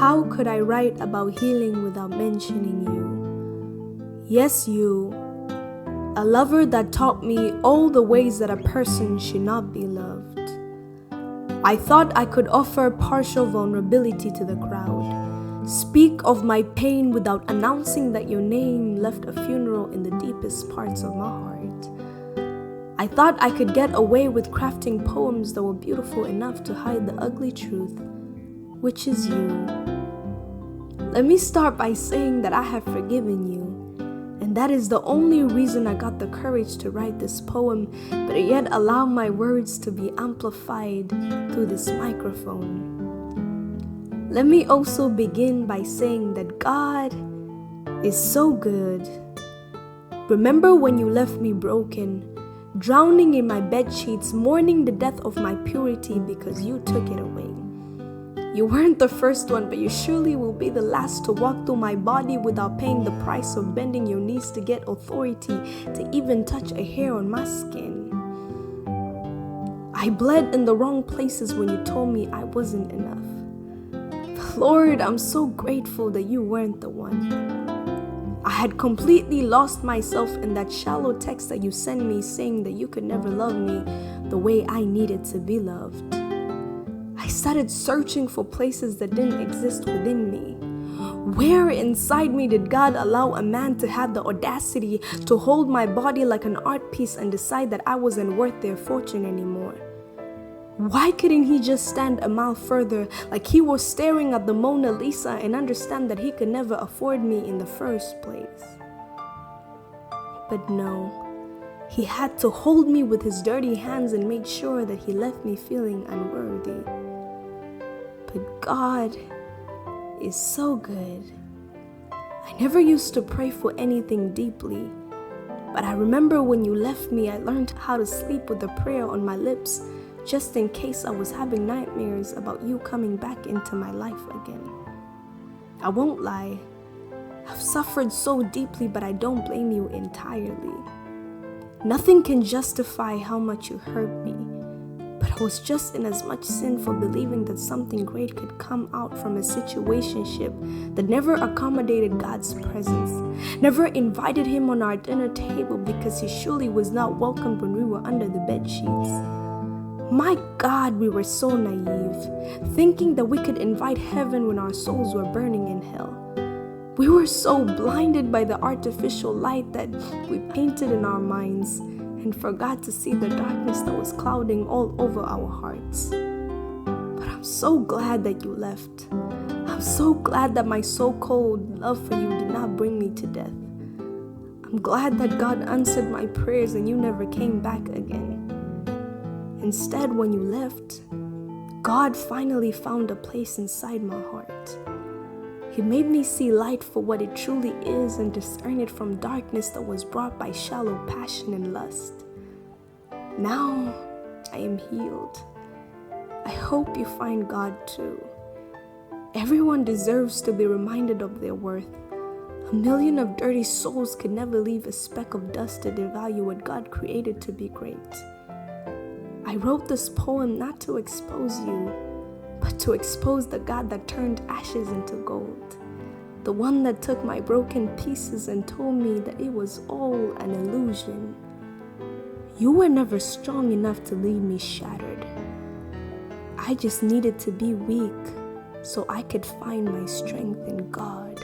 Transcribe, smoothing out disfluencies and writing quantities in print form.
How could I write about healing without mentioning you? Yes, you. A lover that taught me all the ways that a person should not be loved. I thought I could offer partial vulnerability to the crowd, speak of my pain without announcing that your name left a funeral in the deepest parts of my heart. I thought I could get away with crafting poems that were beautiful enough to hide the ugly truth, which is you. Let me start by saying that I have forgiven you. And that is the only reason I got the courage to write this poem, but yet allow my words to be amplified through this microphone. Let me also begin by saying that God is so good. Remember when you left me broken, drowning in my bedsheets, mourning the death of my purity because you took it away. You weren't the first one, but you surely will be the last to walk through my body without paying the price of bending your knees to get authority to even touch a hair on my skin. I bled in the wrong places when you told me I wasn't enough. Lord, I'm so grateful that you weren't the one. I had completely lost myself in that shallow text that you sent me saying that you could never love me the way I needed to be loved. I started searching for places that didn't exist within me. Where inside me did God allow a man to have the audacity to hold my body like an art piece and decide that I wasn't worth their fortune anymore? Why couldn't he just stand a mile further like he was staring at the Mona Lisa and understand that he could never afford me in the first place? But no, he had to hold me with his dirty hands and make sure that he left me feeling unworthy. But God is so good. I never used to pray for anything deeply, but I remember when you left me, I learned how to sleep with a prayer on my lips just in case I was having nightmares about you coming back into my life again. I won't lie, I've suffered so deeply, but I don't blame you entirely. Nothing can justify how much you hurt me. But I was just in as much sin for believing that something great could come out from a situationship that never accommodated God's presence, never invited him on our dinner table because he surely was not welcomed when we were under the bed sheets. My God, we were so naive, thinking that we could invite heaven when our souls were burning in hell. We were so blinded by the artificial light that we painted in our minds and forgot to see the darkness that was clouding all over our hearts. But I'm so glad that you left. I'm so glad that my so-called love for you did not bring me to death. I'm glad that God answered my prayers and you never came back again. Instead, when you left, God finally found a place inside my heart. He made me see light for what it truly is and discern it from darkness that was brought by shallow passion and lust. Now I am healed. I hope you find God too. Everyone deserves to be reminded of their worth. 1,000,000 of dirty souls could never leave a speck of dust to devalue what God created to be great. I wrote this poem not to expose you, but to expose the God that turned ashes into gold, the one that took my broken pieces and told me that it was all an illusion. You were never strong enough to leave me shattered. I just needed to be weak so I could find my strength in God.